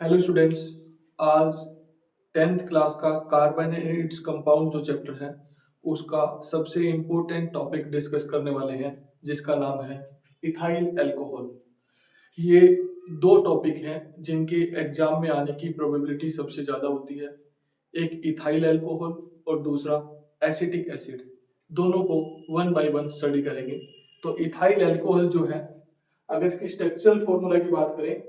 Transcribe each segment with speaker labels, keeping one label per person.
Speaker 1: Hello students. आज 10th class का carbon and its compound जो चैप्टर है उसका सबसे इम्पोर्टेंट टॉपिक डिस्कस करने वाले हैं, जिसका नाम है इथाइल अल्कोहल। ये दो टॉपिक हैं जिनके एग्जाम में आने की प्रोबेबिलिटी सबसे ज़्यादा होती है। एक इथाइल अल्कोहल और दूसरा एसिटिक एसिड। दोनों को वन बाय वन स्टडी करेंगे। तो इथाइल अल्कोहल जो है, अगर इसकी स्ट्रक्चरल फॉर्मूला की बात करें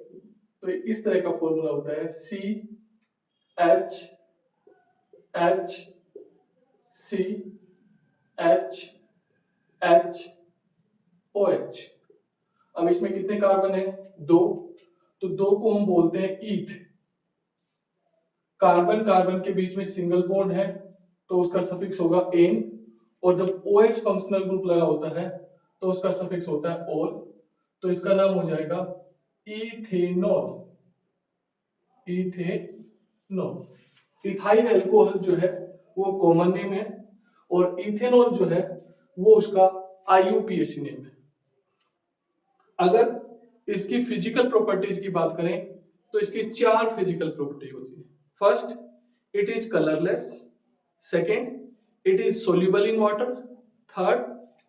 Speaker 1: तो इस तरह का फॉर्मूला होता है CHHCHOH। अब इसमें कितने कार्बन है? दो। तो दो को हम बोलते हैं ईथ। कार्बन कार्बन के बीच में सिंगल बॉन्ड है तो उसका सफिक्स होगा एन, और जब OH फंक्शनल ग्रुप लगा होता है तो उसका सफिक्स होता है ऑल। तो इसका नाम हो जाएगा इथेनॉल। इथेनॉल। इथाइल अल्कोहल जो है वो कॉमन नेम है, और इथेनॉल जो है वो उसका IUPAC नेम है। अगर इसकी फिजिकल प्रॉपर्टीज की बात करें तो इसकी चार फिजिकल प्रॉपर्टी होती है। First, it is colourless. Second, it is soluble in water. Third,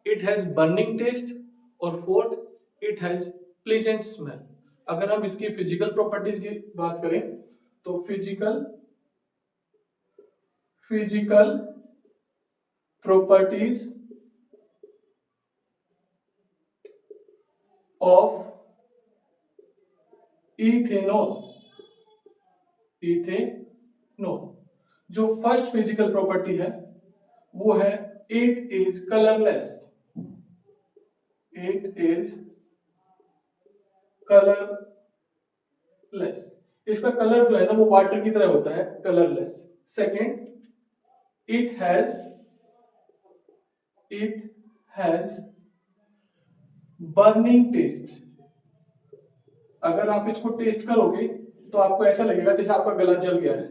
Speaker 1: it has burning taste. और fourth, it has pleasant smell. अगर हम इसकी फिजिकल प्रॉपर्टीज की बात करें तो फिजिकल प्रॉपर्टीज ऑफ इथेनॉल। जो फर्स्ट फिजिकल प्रॉपर्टी है वो है इट इज कलरलेस। इसका कलर जो है ना वो वाटर की तरह होता है, colourless. Second, it has burning taste. अगर आप इसको टेस्ट करोगे तो आपको ऐसा लगेगा जैसे आपका गला जल गया है।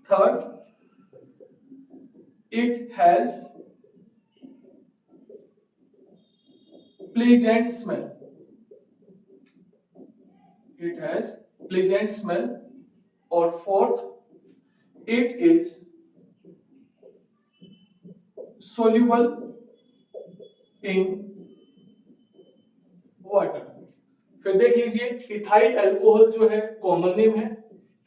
Speaker 1: Third, it has pleasant smell. और fourth, it is soluble in water. फिर देख लीजिए, इथाइल अल्कोहल जो है कॉमन नेम है।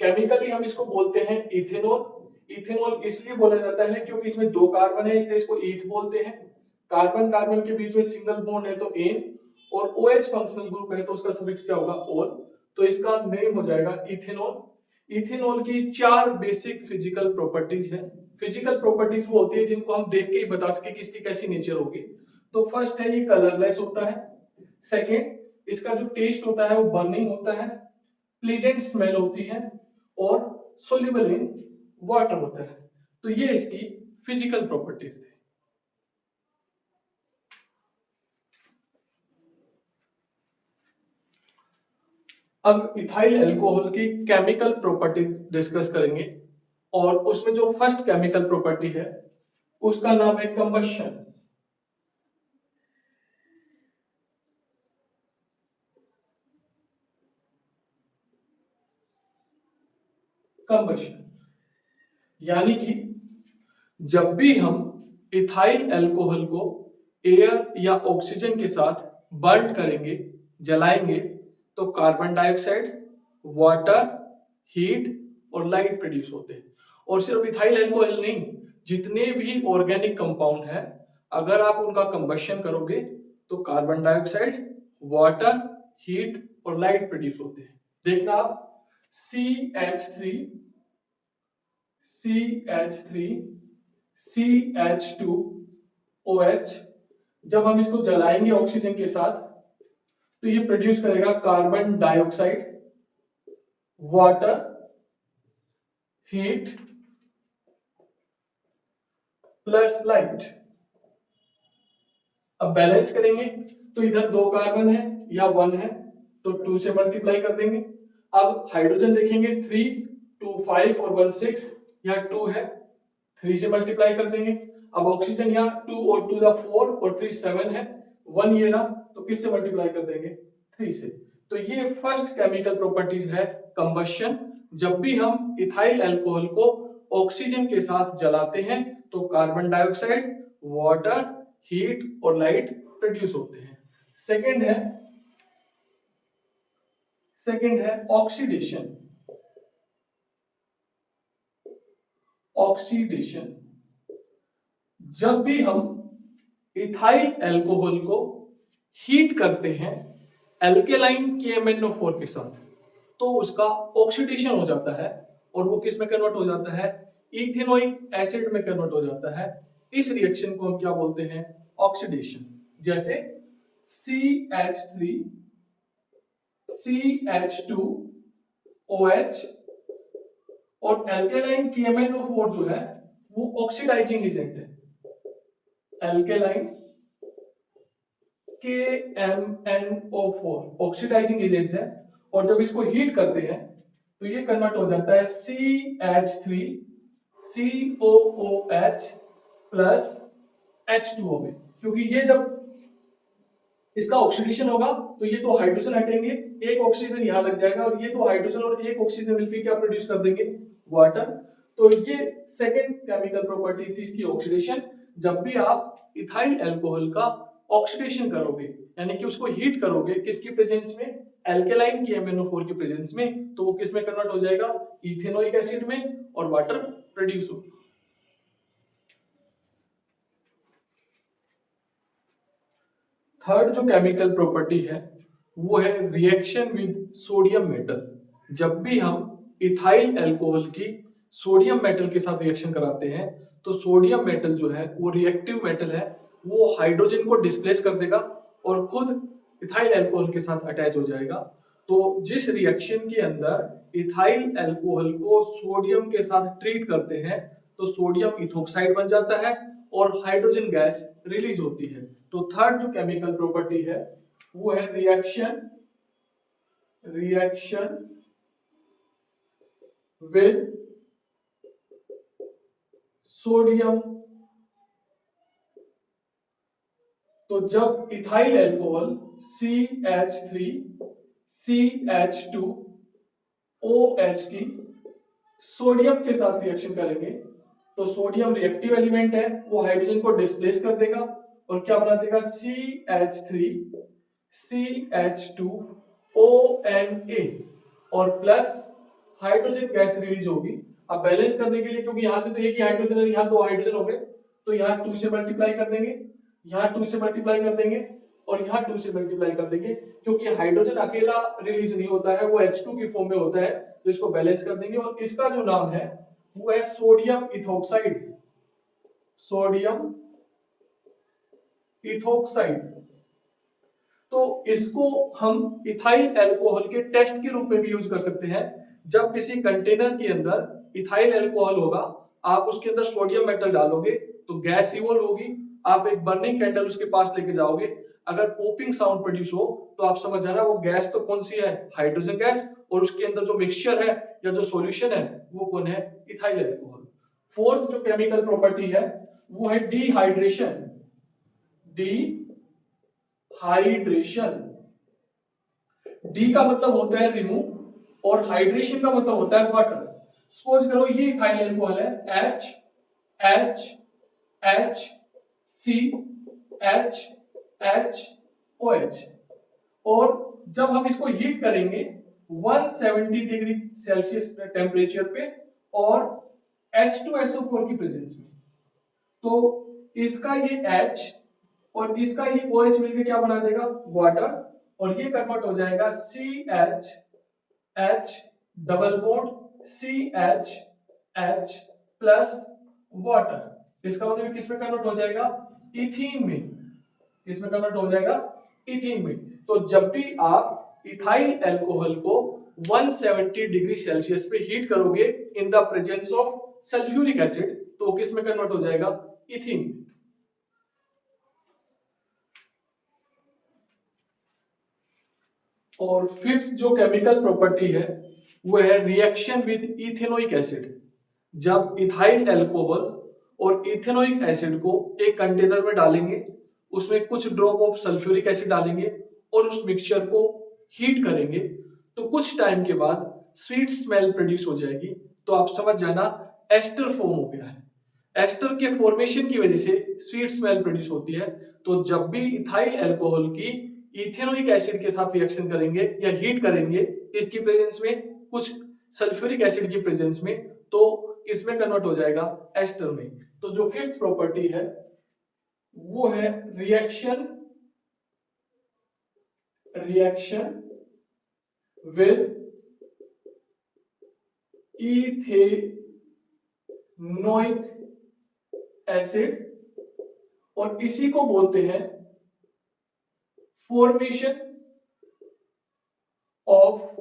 Speaker 1: केमिकली हम इसको बोलते हैं इथेनॉल। इथेनॉल इसलिए बोला जाता है क्योंकि इसमें दो कार्बन है, इसलिए इसको ईथ बोलते हैं। कार्बन कार्बन के बीच में सिंगल बॉन्ड है तो एन, और OH फंक्शनल ग्रुप है तो उसका सफिक्स क्या होगा? ऑल। तो इसका नेम हो जाएगा इथेनॉल। इथेनॉल की चार बेसिक फिजिकल प्रॉपर्टीज है। फिजिकल प्रॉपर्टीज वो होती है जिनको हम देख के ही बता सके कि इसकी कैसी नेचर होगी। तो फर्स्ट है, ये कलरलेस होता है। सेकेंड, इसका जो टेस्ट होता है वो बर्निंग होता है, प्लीजेंट स्मेल होती है, और सोल्यूबल इन वाटर होता है। तो ये इसकी फिजिकल प्रॉपर्टीज थी। अब इथाइल अल्कोहल की केमिकल प्रॉपर्टीज डिस्कस करेंगे, और उसमें जो फर्स्ट केमिकल प्रॉपर्टी है उसका नाम है कंबशन। यानी कि जब भी हम इथाइल अल्कोहल को एयर या ऑक्सीजन के साथ बर्न करेंगे, जलाएंगे, तो कार्बन डाइऑक्साइड, वाटर, हीट और लाइट प्रोड्यूस होते हैं। और सिर्फ इथाइल अल्कोहल नहीं, जितने भी ऑर्गेनिक कंपाउंड है, अगर आप उनका कंबशन करोगे तो कार्बन डाइऑक्साइड, वाटर, हीट और लाइट प्रोड्यूस होते हैं। देखना आप, CH3CH2OH, जब हम इसको जलाएंगे ऑक्सीजन के साथ तो ये प्रोड्यूस करेगा carbon dioxide, water, heat plus light. अब बैलेंस करेंगे तो इधर दो कार्बन है या वन है तो 2 से मल्टीप्लाई कर देंगे। अब हाइड्रोजन देखेंगे 3, 2 5 और 1 6, यहाँ 2 है, 3 से मल्टीप्लाई कर देंगे। अब ऑक्सीजन यहाँ 2 और 2 4 और 3 7 है, 1 ये रहा, तो किससे मल्टीप्लाई कर देंगे? 3 से। तो ये फर्स्ट केमिकल प्रॉपर्टीज है कंबशन, जब भी हम इथाइल अल्कोहल को ऑक्सीजन के साथ जलाते हैं तो कार्बन डाइऑक्साइड, वाटर, हीट और लाइट प्रोड्यूस होते हैं। सेकंड है ऑक्सीडेशन। जब भी हम इथाइल अल्कोहल को हीट करते हैं एल्केलाइन KMnO4 के साथ तो उसका ऑक्सीडेशन हो जाता है और वो किस में कन्वर्ट हो जाता है, इथेनोइक एसिड में कन्वर्ट हो जाता है। इस रिएक्शन को हम क्या बोलते हैं, ऑक्सीडेशन। जैसे CH3 CH2OH और एल्केलाइन KMnO4 जो है वो ऑक्सीडाइजिंग एजेंट है। एल्केलाइन KMnO4 ऑक्सीडाइजिंग एजेंट है और जब इसको हीट करते हैं तो ये कन्वर्ट हो जाता है CH3 COOH प्लस H2O में, क्योंकि ये जब इसका ऑक्सीडेशन होगा तो ये दो हाइड्रोजन हटेंगे, एक ऑक्सीजन यहां लग जाएगा और ये दो हाइड्रोजन और एक ऑक्सीजन मिलकर क्या प्रोड्यूस कर देंगे, वाटर। तो ये सेकेंड केमिकल प्रॉपर्टी थी इसकी, ऑक्सीडेशन। जब भी आप इथाइल अल्कोहल का ऑक्सीडेशन करोगे यानी कि उसको हीट करोगे किसकी प्रेजेंस में, एल्केलाइन KMnO4 की प्रेजेंस में, तो वो किस में कन्वर्ट हो जाएगा, इथेनोइक एसिड में और वाटर प्रोड्यूस होगा। थर्ड जो केमिकल प्रॉपर्टी है वो है रिएक्शन विद सोडियम मेटल। जब भी हम इथाइल अल्कोहल की सोडियम मेटल के साथ रिएक्शन कराते हैं तो सोडियम मेटल जो है वो रिएक्टिव मेटल है, वो हाइड्रोजन को डिस्प्लेस कर देगा और खुद इथाइल अल्कोहल के साथ अटैच हो जाएगा। तो जिस रिएक्शन के अंदर इथाइल अल्कोहल को सोडियम के साथ ट्रीट करते हैं तो सोडियम इथोक्साइड बन जाता है और हाइड्रोजन गैस रिलीज होती है। तो थर्ड जो केमिकल प्रॉपर्टी है वो है रिएक्शन विद सोडियम। तो जब इथाइल अल्कोहल CH3 CH2OH की सोडियम के साथ रिएक्शन करेंगे तो सोडियम रिएक्टिव एलिमेंट है, वो हाइड्रोजन को डिस्प्लेस कर देगा और क्या बना देगा, CH3 CH2ONA और प्लस हाइड्रोजन गैस रिलीज होगी। अब बैलेंस करने के लिए, क्योंकि यहां से तो एक ही हाइड्रोजन है, यहां दो हाइड्रोजन हो गए, तो यहाँ 2 से मल्टीप्लाई कर देंगे, यहाँ 2 से मल्टीप्लाई कर देंगे और यहाँ 2 से मल्टीप्लाई कर देंगे, क्योंकि हाइड्रोजन अकेला रिलीज नहीं होता है, वो H2 की फॉर्म में होता है, तो इसको बैलेंस कर देंगे और इसका जो नाम है वो है सोडियम इथोक्साइड। तो इसको हम इथाइल अल्कोहल के टेस्ट के रूप में भी यूज कर सकते हैं। जब किसी कंटेनर के अंदर इथाइल अल्कोहल होगा, आप उसके अंदर सोडियम मेटल डालोगे तो गैस इवॉल्व होगी, आप एक बर्निंग कैंडल उसके पास लेके जाओगे, अगर पॉपिंग साउंड प्रोड्यूस हो तो आप समझ जाना वो गैस तो कौन सी है, हाइड्रोजन गैस, और उसके अंदर जो मिक्सचर है या जो सॉल्यूशन है वो कौन है, इथाइल अल्कोहल। फोर्थ जो केमिकल प्रॉपर्टी है वो है डिहाइड्रेशन। डी का मतलब होता है रिमूव और हाइड्रेशन का मतलब होता है वाटर। सपोज करो ये इथाइल अल्कोहल है, HHCHHOH, और जब हम इसको हीट करेंगे 170 डिग्री सेल्सियस टेम्परेचर पे और H2SO4 की प्रेजेंस में, तो इसका ये H और इसका ये OH मिलकर क्या बना देगा, वाटर, और ये कन्वर्ट हो जाएगा CH double bond CH plus water. इसका मतलब किस में कन्वर्ट हो जाएगा, इथीन में। किसमें कन्वर्ट हो जाएगा, इथीन में। तो जब भी आप इथाइल अल्कोहल को 170 डिग्री सेल्सियस पे हीट करोगे in the presence of sulphuric acid तो किस में कन्वर्ट हो जाएगा, इथीन। और फिफ्थ जो केमिकल प्रॉपर्टी है वो है रिएक्शन विद इथेनोइक एसिड। जब इथाइल अल्कोहल और इथेनोइक एसिड को एक कंटेनर में डालेंगे, उसमें कुछ ड्रॉप ऑफ सल्फ्यूरिक एसिड डालेंगे और उस मिक्सचर को हीट करेंगे, तो कुछ टाइम के बाद स्वीट स्मेल प्रोड्यूस हो जाएगी, तो आप समझ जाना एस्टर फॉर्म हो गया है। एस्टर के फॉर्मेशन की वजह से स्वीट स्मेल प्रोड्यूस होती है। तो जब भी इथाइल अल्कोहल की इथेनोइक एसिड के साथ रिएक्शन करेंगे या हीट करेंगे इसकी प्रेजेंस में, कुछ सल्फ्यूरिक एसिड की प्रेजेंस में, तो इसमें कन्वर्ट हो जाएगा एस्टर में। तो जो फिफ्थ प्रॉपर्टी है वो है रिएक्शन विद इथेनोइक एसिड, और इसी को बोलते हैं फॉर्मेशन ऑफ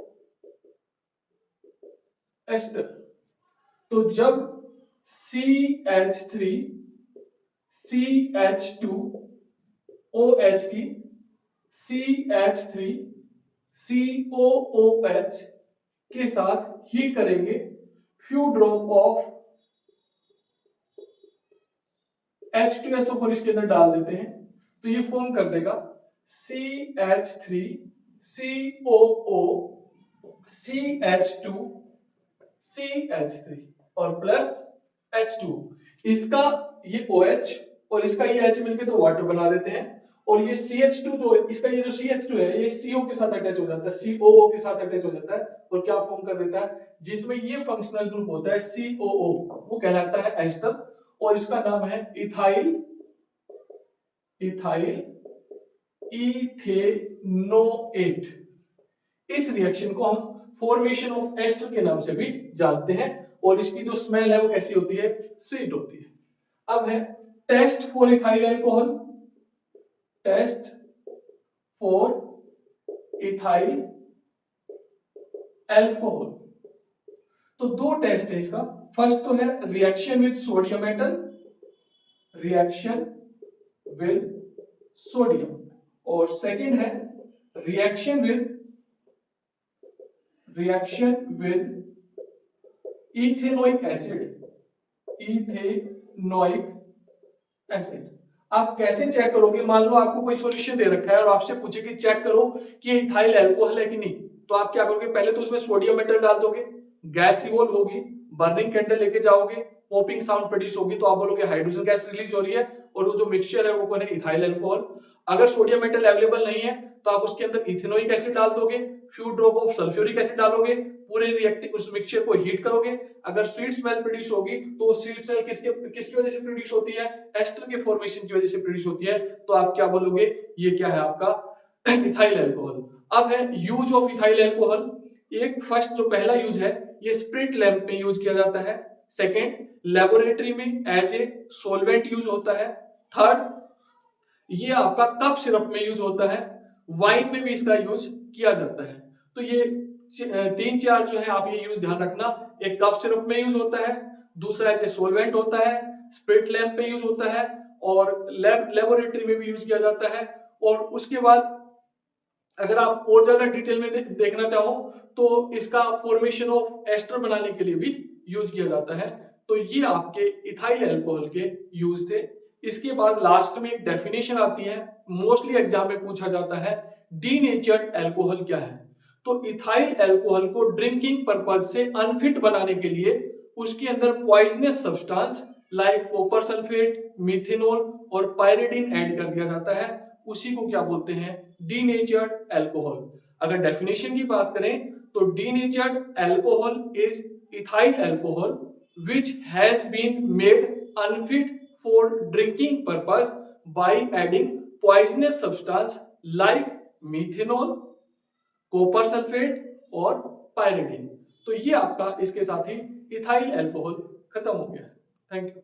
Speaker 1: एस्टर। तो जब CH3 CH2OH की CH3 COOH के साथ हीट करेंगे, फ्यू ड्रॉप ऑफ H2SO4 इसके अंदर डाल देते हैं, तो ये फॉर्म कर देगा CH3 COO CH2 CH3 और प्लस H2। इसका ये OH और इसका ये H मिलके तो वाटर बना देते हैं, और ये CH2 जो इसका ये जो CH2 है ये CO के साथ अटैच हो जाता है, COO के साथ अटैच हो जाता है, और क्या फॉर्म कर देता है, जिसमें ये फंक्शनल ग्रुप होता है COO, वो कहलाता है एस्टर, और इसका नाम है इथाइल इथेनोएट। इस रिएक्शन को हम फॉर्मेशन ऑफ एस्टर के नाम से भी जानते हैं, और इसकी जो स्मेल है वो कैसी होती है, स्वीट होती है। अब है test for ethyl alcohol, test for ethyl alcohol. तो दो टेस्ट है इसका, फर्स्ट तो है reaction with sodium metal, reaction with sodium, और सेकंड है रिएक्शन विद इथेनोइक एसिड। आप कैसे चेक करोगे, मान लो आपको कोई सॉल्यूशन दे रखा है और आपसे पूछे कि चेक करो कि ये इथाइल अल्कोहल है कि नहीं, तो आप क्या करोगे, पहले तो उसमें सोडियम मेटल डाल दोगे, गैस इवॉल्व होगी, बर्निंग कैंडल लेके जाओगे, पॉपिंग साउंड प्रोड्यूस होगी, तो आप बोलोगे हाइड्रोजन गैस रिलीज हो रही है, और वो जो मिक्सचर है वो कौन है, इथाइल अल्कोहल। अगर सोडियम मेटल अवेलेबल नहीं है तो आप उसके अंदर इथेनोइक एसिड डाल दोगे, few drop of sulphuric acid डालोगे, पूरे रिएक्टिव उस मिक्सचर को हीट करोगे। अगर स्वीट स्मेल प्रोड्यूस होगी तो वो स्वीट स्मेल किसकी वजह से प्रोड्यूस होती है, एस्टर के फॉर्मेशन की वजह से प्रोड्यूस होती है, तो आप क्या बोलोगे, ये क्या है आपका इथाइल अल्कोहल। अब है यूज ऑफ इथाइल अल्कोहल। एक फर्स्ट जो पहला यूज है ये स्प्रिट लैंप में यूज किया जाता है, सेकेंड लेबोरेटरी में एज ए सोलवेंट यूज होता है, थर्ड ये आपका कप सिरप में यूज होता है, वाइन में भी इसका यूज किया जाता है। तो ये तीन चार जो है आप ये यूज ध्यान रखना, एक कप सिरप में यूज होता है, दूसरा एज ए सोलवेंट होता है, स्प्रिट लैंप पे यूज होता है, और लेबोरेटरी में भी यूज किया जाता है। और उसके बाद अगर आप और ज्यादा डिटेल में देखना चाहो तो इसका फॉर्मेशन ऑफ एस्टर बनाने के लिए भी यूज किया जाता है। तो ये आपके इथाइल अल्कोहल के यूज थे। इसके बाद लास्ट में एक डेफिनेशन आती है, मोस्टली एग्जाम में पूछा जाता है, डीनेचर्ड अल्कोहल क्या है। तो इथाइल अल्कोहल को ड्रिंकिंग पर्पज से अनफिट बनाने के लिए उसके अंदर poisonous substance like copper sulphate, methanol और पायरिडीन ऐड कर दिया जाता है, उसी को क्या बोलते हैं, डीनेचर्ड अल्कोहल। अगर डेफिनेशन की बात करें तो denatured alcohol is ethyl alcohol which has been made unfit for drinking purpose by adding poisonous substance like methanol, copper sulphate और पायरिडीन। तो ये आपका इसके साथ ही इथाइल अल्कोहल खत्म हो गया। Thank you.